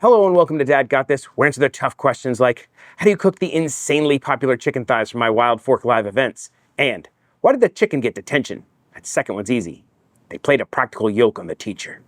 Hello and welcome to Dad Got This. We answer the tough questions like, how do you cook the insanely popular chicken thighs for my Wild Fork Live events? And why did the chicken get detention? That second one's easy. They played a practical yoke on the teacher.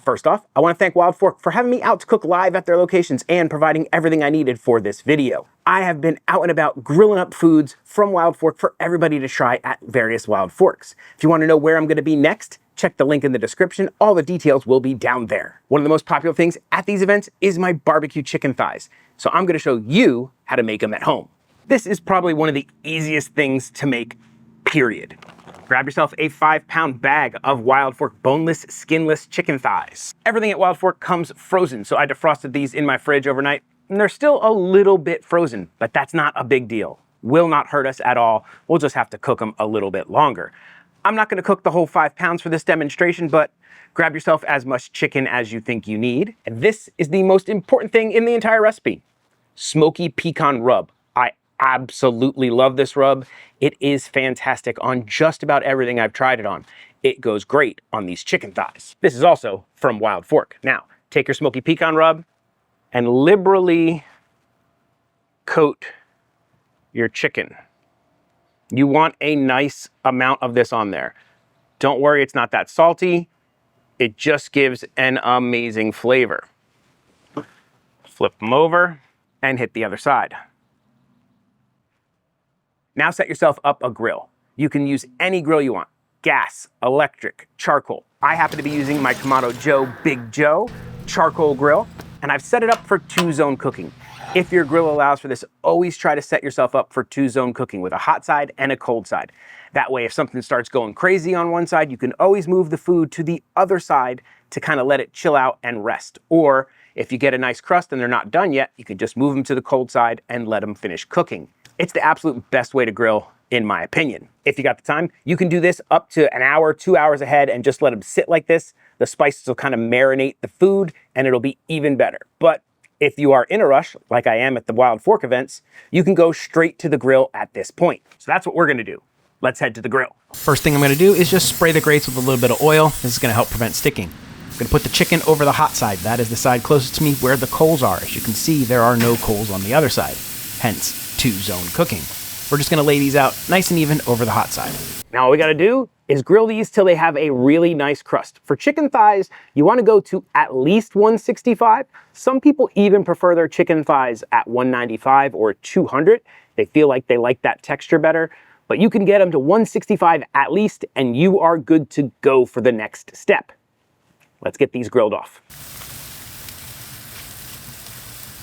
First off, I want to thank Wild Fork for having me out to cook live at their locations and providing everything I needed for this video. I have been out and about grilling up foods from Wild Fork for everybody to try at various Wild Forks. If you want to know where I'm going to be next, check the link in the description. All the details will be down there. One of the most popular things at these events is my barbecue chicken thighs. So I'm going to show you how to make them at home. This is probably one of the easiest things to make, period. Grab yourself a 5-pound bag of Wild Fork boneless, skinless chicken thighs. Everything at Wild Fork comes frozen, so I defrosted these in my fridge overnight, and they're still a little bit frozen, but that's not a big deal. Will not hurt us at all. We'll just have to cook them a little bit longer. I'm not gonna cook the whole 5 pounds for this demonstration, but grab yourself as much chicken as you think you need. And this is the most important thing in the entire recipe: Smoky Pecan rub. I absolutely love this rub. It is fantastic on just about everything I've tried it on. It goes great on these chicken thighs. This is also from Wild Fork. Now, take your Smoky Pecan rub and liberally coat your chicken. You want a nice amount of this on there. Don't worry, it's not that salty. It just gives an amazing flavor. Flip them over and hit the other side. Now set yourself up a grill. You can use any grill you want: gas, electric, charcoal. I happen to be using my Kamado Joe Big Joe charcoal grill, and I've set it up for 2-zone cooking. If your grill allows for this, always try to set yourself up for 2-zone cooking with a hot side and a cold side. That way, if something starts going crazy on one side, you can always move the food to the other side to kind of let it chill out and rest. Or if you get a nice crust and they're not done yet, you can just move them to the cold side and let them finish cooking. It's the absolute best way to grill, in my opinion. If you got the time, you can do this up to an hour, 2 hours ahead and just let them sit like this. The spices will kind of marinate the food and it'll be even better. But if you are in a rush, like I am at the Wild Fork events, you can go straight to the grill at this point. So that's what we're gonna do. Let's head to the grill. First thing I'm gonna do is just spray the grates with a little bit of oil. This is gonna help prevent sticking. I'm gonna put the chicken over the hot side. That is the side closest to me where the coals are. As you can see, there are no coals on the other side, hence 2-zone cooking. We're just gonna lay these out nice and even over the hot side. Now all we gotta do is grill these till they have a really nice crust. For chicken thighs, you wanna go to at least 165. Some people even prefer their chicken thighs at 195 or 200. They feel like they like that texture better, but you can get them to 165 at least, and you are good to go for the next step. Let's get these grilled off.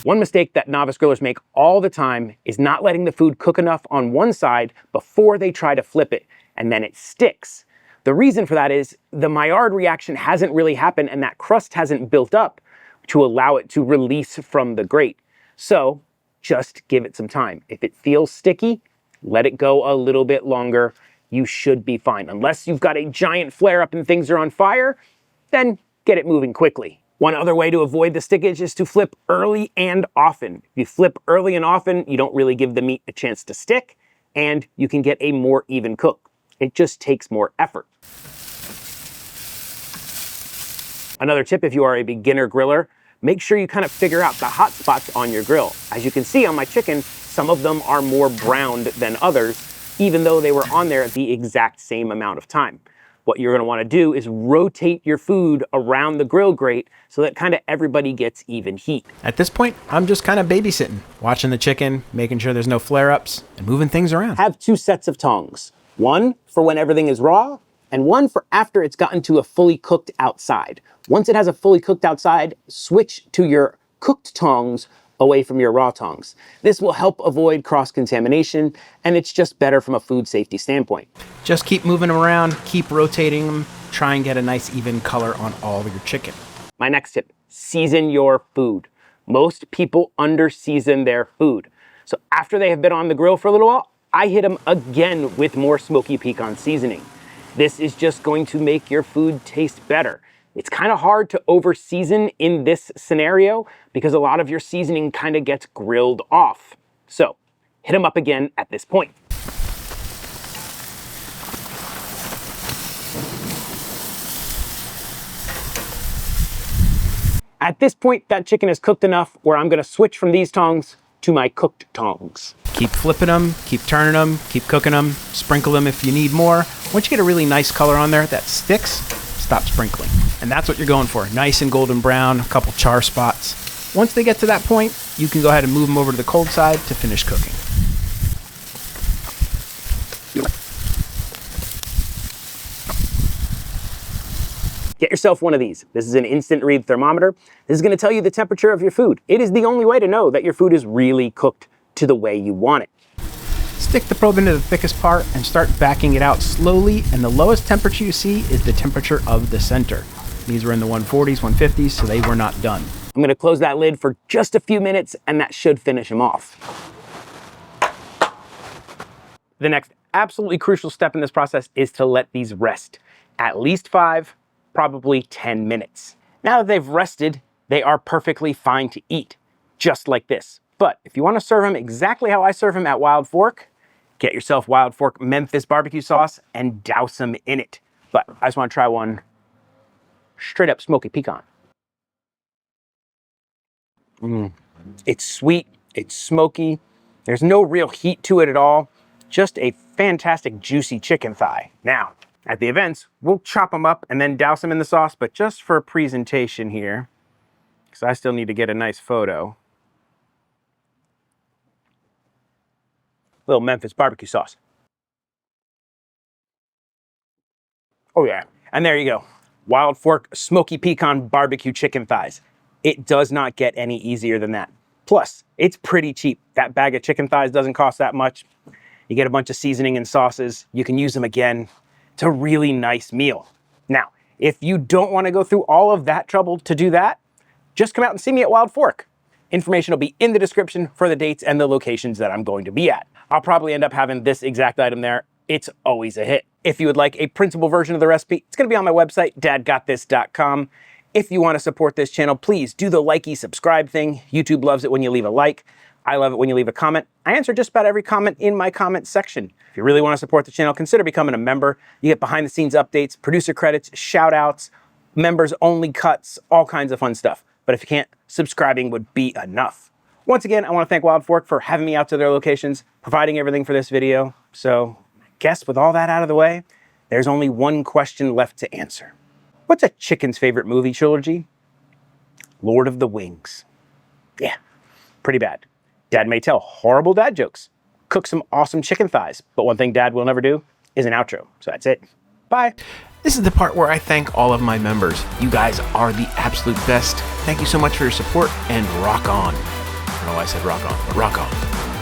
One mistake that novice grillers make all the time is not letting the food cook enough on one side before they try to flip it, and then it sticks. The reason for that is the Maillard reaction hasn't really happened and that crust hasn't built up to allow it to release from the grate. So just give it some time. If it feels sticky, let it go a little bit longer. You should be fine. Unless you've got a giant flare up and things are on fire, then get it moving quickly. One other way to avoid the stickage is to flip early and often. If you flip early and often, you don't really give the meat a chance to stick, and you can get a more even cook. It just takes more effort. Another tip, if you are a beginner griller, make sure you kind of figure out the hot spots on your grill. As you can see on my chicken, some of them are more browned than others, even though they were on there the exact same amount of time. What you're gonna wanna do is rotate your food around the grill grate so that kind of everybody gets even heat. At this point, I'm just kind of babysitting, watching the chicken, making sure there's no flare-ups, and moving things around. Have 2 sets of tongs. One for when everything is raw, and one for after it's gotten to a fully cooked outside. Once it has a fully cooked outside, switch to your cooked tongs away from your raw tongs. This will help avoid cross-contamination, and it's just better from a food safety standpoint. Just keep moving them around, keep rotating them, try and get a nice even color on all of your chicken. My next tip, season your food. Most people under-season their food. So after they have been on the grill for a little while, I hit them again with more Smoky Pecan seasoning. This is just going to make your food taste better. It's kind of hard to over-season in this scenario because a lot of your seasoning kind of gets grilled off. So hit them up again at this point. At this point, that chicken is cooked enough where I'm gonna switch from these tongs to my cooked tongs. Keep flipping them, keep turning them, keep cooking them, sprinkle them if you need more. Once you get a really nice color on there that sticks, stop sprinkling. And that's what you're going for, nice and golden brown, a couple char spots. Once they get to that point, you can go ahead and move them over to the cold side to finish cooking. Get yourself one of these. This is an instant read thermometer. This is going to tell you the temperature of your food. It is the only way to know that your food is really cooked to the way you want it. Stick the probe into the thickest part and start backing it out slowly, and the lowest temperature you see is the temperature of the center. These were in the 140s, 150s, so they were not done. I'm going to close that lid for just a few minutes, and that should finish them off. The next absolutely crucial step in this process is to let these rest. At least 5, probably 10 minutes. Now that they've rested, they are perfectly fine to eat, just like this. But if you want to serve them exactly how I serve them at Wild Fork, get yourself Wild Fork Memphis barbecue sauce and douse them in it. But I just want to try one straight up Smoky Pecan. It's sweet, it's smoky, there's no real heat to it at all, just a fantastic juicy chicken thigh. Now, at the events, we'll chop them up and then douse them in the sauce, but just for presentation here, because I still need to get a nice photo. Little Memphis barbecue sauce. Oh yeah, and there you go. Wild Fork Smoky Pecan barbecue chicken thighs. It does not get any easier than that. Plus, it's pretty cheap. That bag of chicken thighs doesn't cost that much. You get a bunch of seasoning and sauces. You can use them again. It's a really nice meal. Now, if you don't want to go through all of that trouble to do that, just come out and see me at Wild Fork. Information will be in the description for the dates and the locations that I'm going to be at. I'll probably end up having this exact item there. It's always a hit. If you would like a printable version of the recipe, it's going to be on my website, dadgotthis.com. If you want to support this channel, please do the likey subscribe thing. YouTube loves it when you leave a like. I love it when you leave a comment. I answer just about every comment in my comment section. If you really want to support the channel, consider becoming a member. You get behind the scenes updates, producer credits, shout outs, members only cuts, all kinds of fun stuff. But if you can't, subscribing would be enough. Once again, I want to thank Wild Fork for having me out to their locations, providing everything for this video. So I guess with all that out of the way, there's only one question left to answer. What's a chicken's favorite movie trilogy? Lord of the Wings. Yeah, pretty bad. Dad may tell horrible dad jokes, cook some awesome chicken thighs, but one thing Dad will never do is an outro. So that's it. Bye. This is the part where I thank all of my members. You guys are the absolute best. Thank you so much for your support, and rock on. I don't know why I said rock on, but rock on.